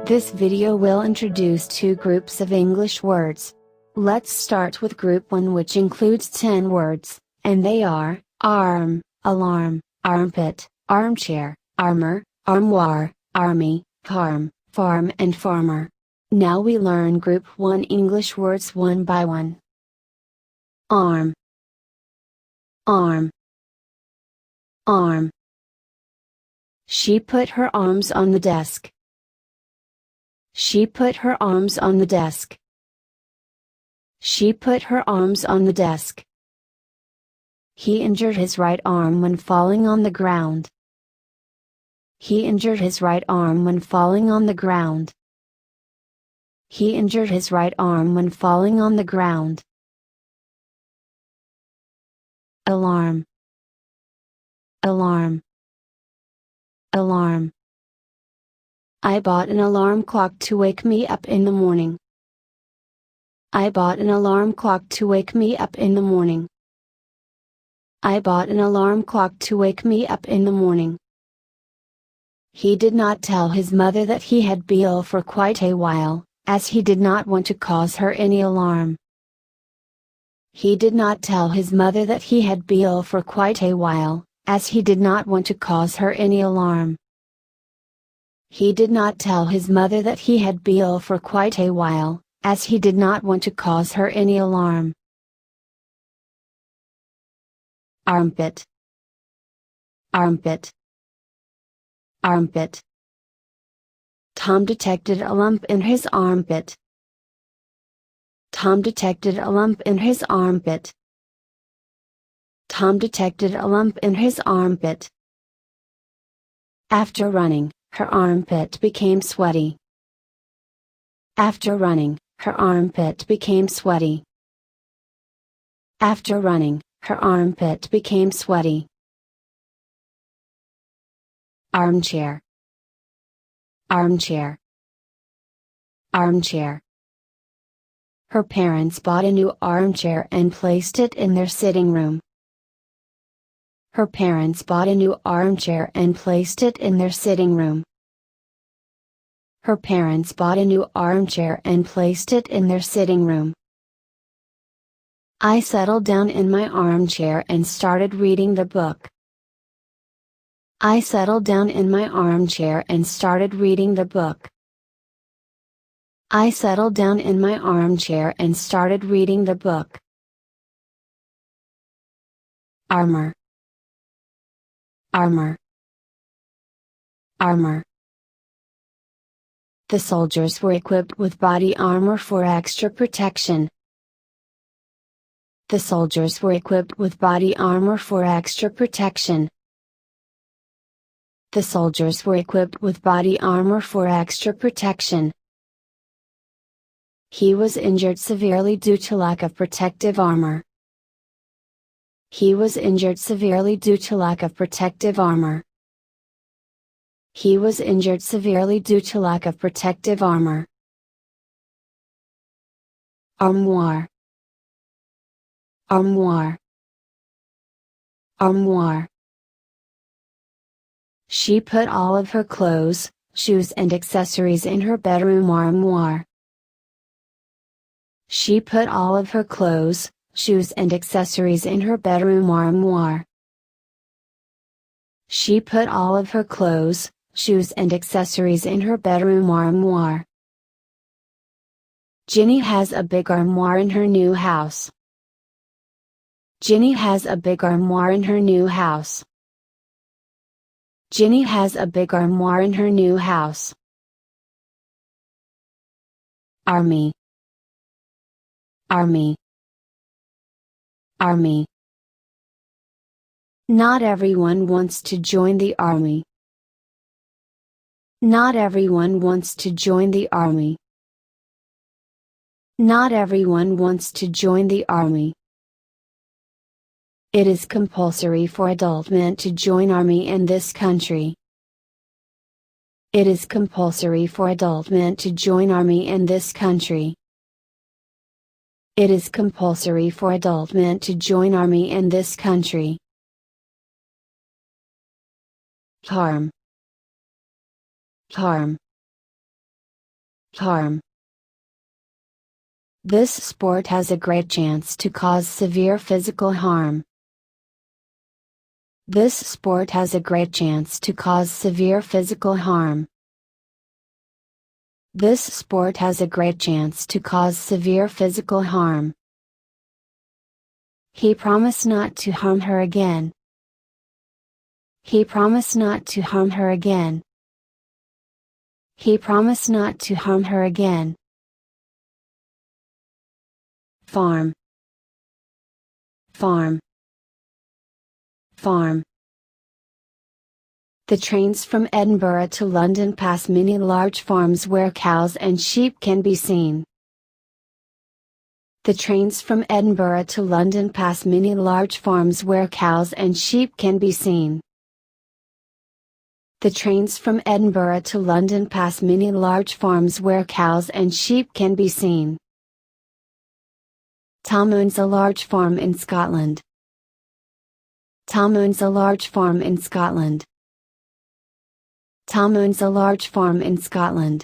This video will introduce two groups of English words. Let's start with group 1, which includes 10 words, and they are, arm, alarm, armpit, armchair, armor, armoire, army, farm, farm and farmer. Now we learn group 1 English words one by one. Arm, arm, arm. She put her arms on the desk. She put her arms on the desk. She put her arms on the desk. He injured his right arm when falling on the ground. He injured his right arm when falling on the ground. He injured his right arm when falling on the ground. Alarm, alarm, alarm. I bought an alarm clock to wake me up in the morning. I bought an alarm clock to wake me up in the morning. I bought an alarm clock to wake me up in the morning. He did not tell his mother that he had been ill for quite a while, as he did not want to cause her any alarm. He did not tell his mother that he had been ill for quite a while, as he did not want to cause her any alarm. He did not tell his mother that he had been ill for quite a while, as he did not want to cause her any alarm. Armpit, armpit, armpit. Tom detected a lump in his armpit. Tom detected a lump in his armpit. Tom detected a lump in his armpit. After running, her armpit became sweaty. After running, her armpit became sweaty. After running, her armpit became sweaty. Armchair, armchair, armchair. Her parents bought a new armchair and placed it in their sitting room. Her parents bought a new armchair and placed it in their sitting room. Her parents bought a new armchair and placed it in their sitting room. I settled down in my armchair and started reading the book. I settled down in my armchair and started reading the book. I settled down in my armchair and started reading the book. Armor, armor, armor. The soldiers were equipped with body armor for extra protection. The soldiers were equipped with body armor for extra protection. The soldiers were equipped with body armor for extra protection. He was injured severely due to lack of protective armor. He was injured severely due to lack of protective armor. He was injured severely due to lack of protective armor. Armoire, armoire, armoire. She put all of her clothes, shoes and accessories in her bedroom armoire. She put all of her clothes, shoes and accessories in her bedroom armoire. She put all of her clothes, shoes and accessories in her bedroom armoire. Ginny has a big armoire in her new house. Ginny has a big armoire in her new house. Ginny has a big armoire in her new house. Army, army, army. Not everyone wants to join the army. Not everyone wants to join the army. Not everyone wants to join the army. It is compulsory for adult men to join army in this country. It is compulsory for adult men to join army in this country. It is compulsory for adult men to join army in this country. Harm, harm, Harm. This sport has a great chance to cause severe physical harm. This sport has a great chance to cause severe physical harm. This sport has a great chance to cause severe physical harm. He promised not to harm her again. He promised not to harm her again. He promised not to harm her again. Farm. Farm. Farm. The trains from Edinburgh to London pass many large farms where cows and sheep can be seen. The trains from Edinburgh to London pass many large farms where cows and sheep can be seen. The trains from Edinburgh to London pass many large farms where cows and sheep can be seen. Tom owns a large farm in Scotland. Tom owns a large farm in Scotland. Tom owns a large farm in Scotland.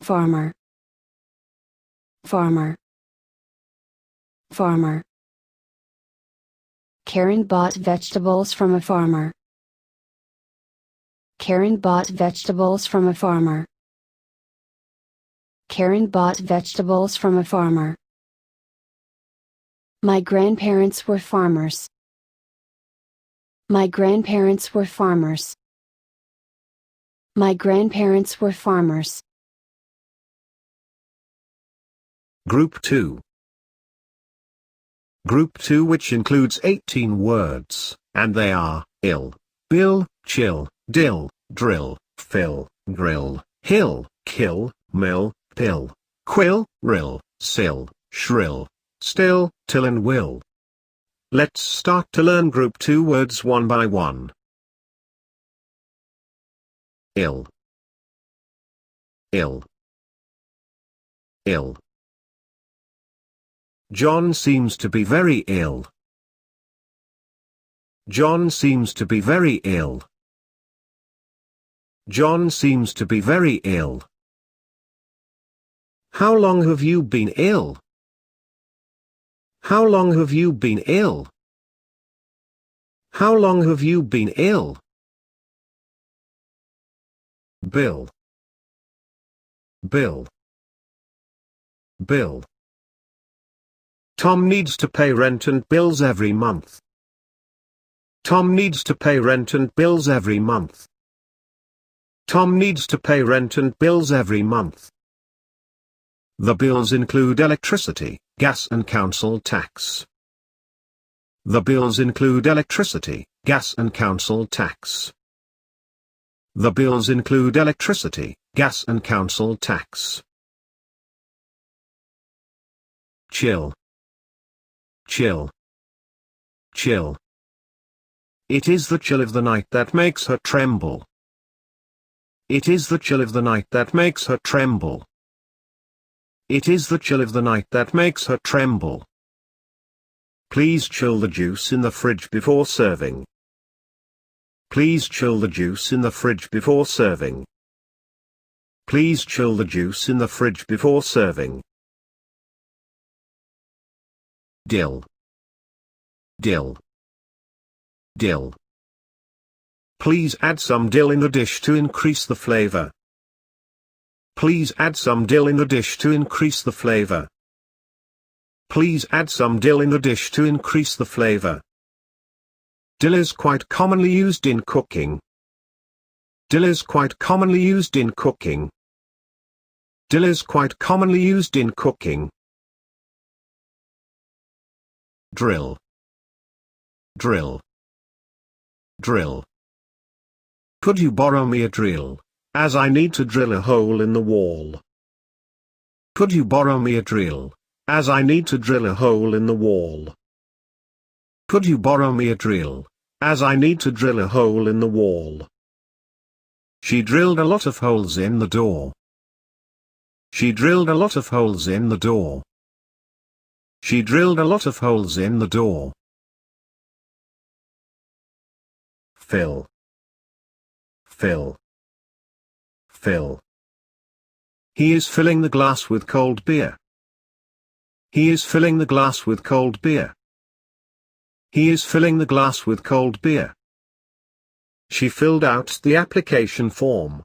Farmer. Farmer. Farmer. Karen bought vegetables from a farmer. Karen bought vegetables from a farmer. Karen bought vegetables from a farmer. My grandparents were farmers. My grandparents were farmers. My grandparents were farmers. Group 2. Group 2, which includes 18 words, and they are, ill, bill, chill, dill, drill, fill, grill, hill, kill, mill, pill, quill, rill, sill, shrill, still, till and will. Let's start to learn Group 2 words one by one. Ill. Ill. Ill. John seems to be very ill. John seems to be very ill. John seems to be very ill. How long have you been ill? How long have you been ill? How long have you been ill? Bill. Bill. Bill. Tom needs to pay rent and bills every month. Tom needs to pay rent and bills every month. Tom needs to pay rent and bills every month. The bills include electricity, gas and council tax. The bills include electricity, gas and council tax. The bills include electricity, gas and council tax. Chill. Chill. Chill. It is the chill of the night that makes her tremble. It is the chill of the night that makes her tremble. It is the chill of the night that makes her tremble. Please chill the juice in the fridge before serving. Please chill the juice in the fridge before serving. Please chill the juice in the fridge before serving. Dill. Dill. Dill. Please add some dill in the dish to increase the flavor. Please add some dill in the dish to increase the flavor. Please add some dill in the dish to increase the flavor. Dill is quite commonly used in cooking. Dill is quite commonly used in cooking. Dill is quite commonly used in cooking. Drill. Drill. Drill. Could you borrow me a drill, as I need to drill a hole in the wall? Could you borrow me a drill, as I need to drill a hole in the wall? Could you borrow me a drill, as I need to drill a hole in the wall? She drilled a lot of holes in the door. She drilled a lot of holes in the door. She drilled a lot of holes in the door. Fill. Fill. Fill. He is filling the glass with cold beer. He is filling the glass with cold beer. He is filling the glass with cold beer. She filled out the application form.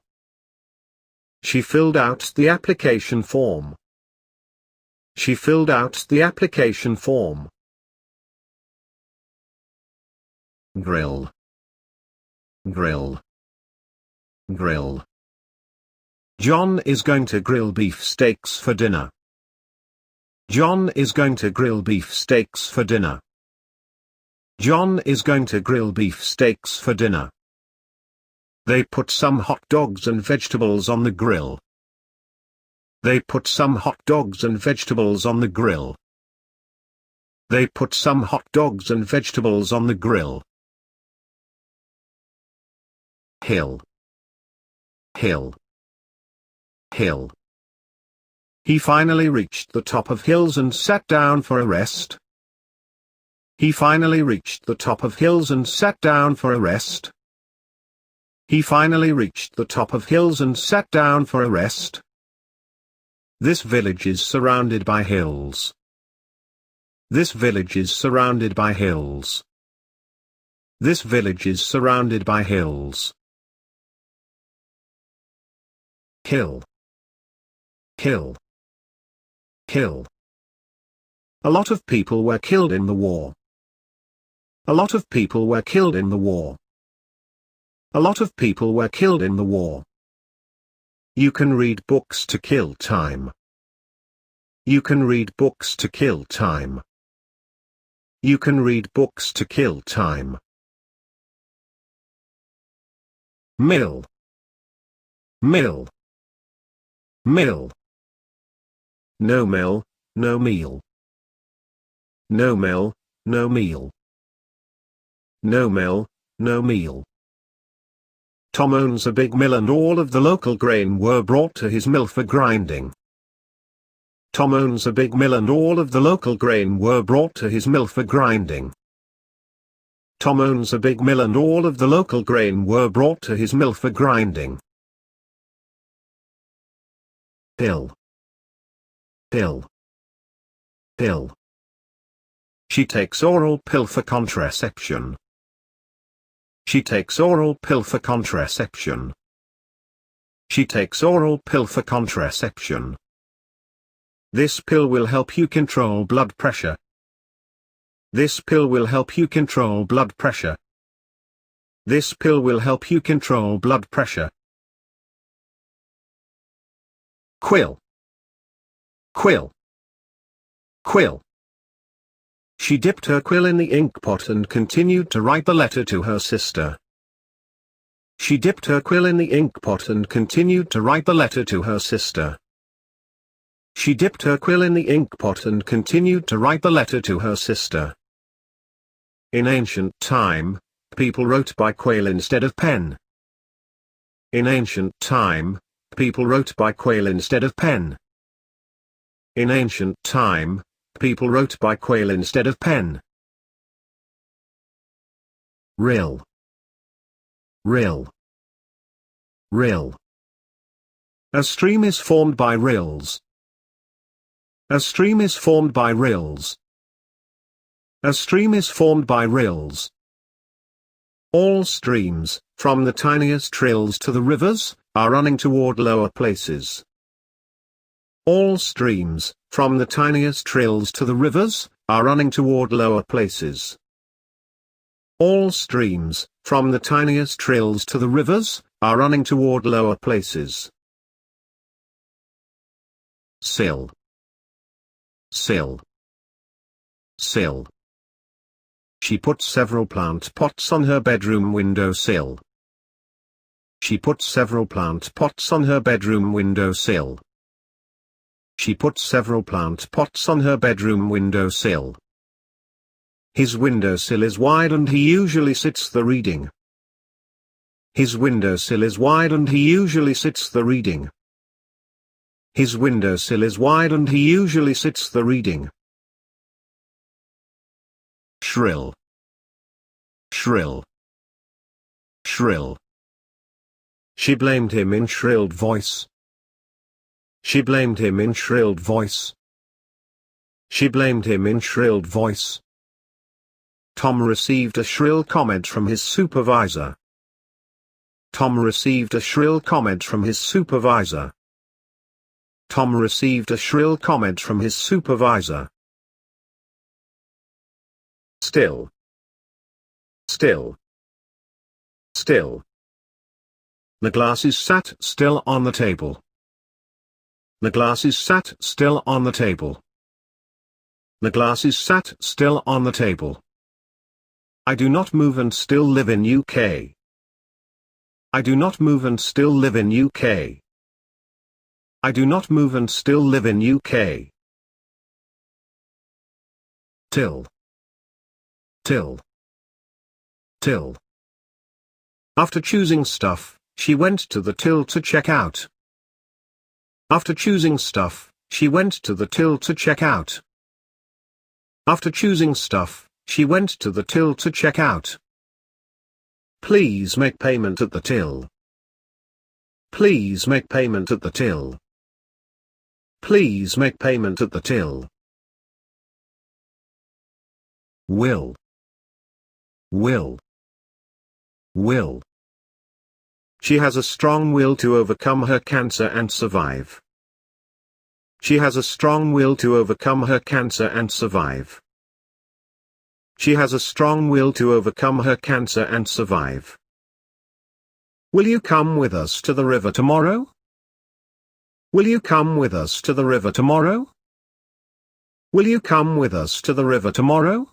She filled out the application form. She filled out the application form. Grill. Grill. Grill. John is going to grill beef steaks for dinner. John is going to grill beef steaks for dinner. John is going to grill beef steaks for dinner. They put some hot dogs and vegetables on the grill. They put some hot dogs and vegetables on the grill. They put some hot dogs and vegetables on the grill. Hill. Hill. Hill. He finally reached the top of hills and sat down for a rest. He finally reached the top of hills and sat down for a rest. He finally reached the top of hills and sat down for a rest. This village is surrounded by hills. This village is surrounded by hills. This village is surrounded by hills. Hill. Hill. Hill. A lot of people were killed in the war. A lot of people were killed in the war. A lot of people were killed in the war. You can read books to kill time. You can read books to kill time. You can read books to kill time. Mill. Mill. Mill. No mill, no meal. No mill, no meal. No mill, no meal. Tom owns a big mill and all of the local grain were brought to his mill for grinding. Tom owns a big mill and all of the local grain were brought to his mill for grinding. Tom owns a big mill and all of the local grain were brought to his mill for grinding. Pill. Pill. Pill. She takes oral pill for contraception. She takes oral pill for contraception. She takes oral pill for contraception. This pill will help you control blood pressure. This pill will help you control blood pressure. This pill will help you control blood pressure. Quill. Quill. Quill. She dipped her quill in the ink pot and continued to write the letter to her sister. She dipped her quill in the ink pot and continued to write the letter to her sister. She dipped her quill in the ink pot and continued to write the letter to her sister. In ancient time, people wrote by quill instead of pen. In ancient time, people wrote by quill instead of pen. In ancient time, people wrote by quill instead of pen. Rill. Rill. Rill. A stream is formed by rills. A stream is formed by rills. A stream is formed by rills. All streams, from the tiniest rills to the rivers, are running toward lower places. All streams, from the tiniest rills to the rivers, are running toward lower places. All streams, from the tiniest rills to the rivers, are running toward lower places. Sill. Sill. Sill. She put several plant pots on her bedroom windowsill. She put several plant pots on her bedroom windowsill. She put several plant pots on her bedroom windowsill. His windowsill is wide and he usually sits there reading. His windowsill is wide and he usually sits there reading. His windowsill is wide and he usually sits there reading. Shrill. Shrill. Shrill. She blamed him in shrilled voice. She blamed him in shrilled voice. She blamed him in shrilled voice. Tom received a shrill comment from his supervisor. Tom received a shrill comment from his supervisor. Tom received a shrill comment from his supervisor. Still. Still. Still. The glasses sat still on the table. The glasses sat still on the table. The glasses sat still on the table. I do not move and still live in UK. I do not move and still live in UK. I do not move and still live in UK. Till. Till. Till. After choosing stuff, she went to the till to check out. After choosing stuff, she went to the till to check out. After choosing stuff, she went to the till to check out. Please make payment at the till. Please make payment at the till. Please make payment at the till. Will. Will. Will. She has a strong will to overcome her cancer and survive. She has a strong will to overcome her cancer and survive. She has a strong will to overcome her cancer and survive. Will you come with us to the river tomorrow? Will you come with us to the river tomorrow? Will you come with us to the river tomorrow?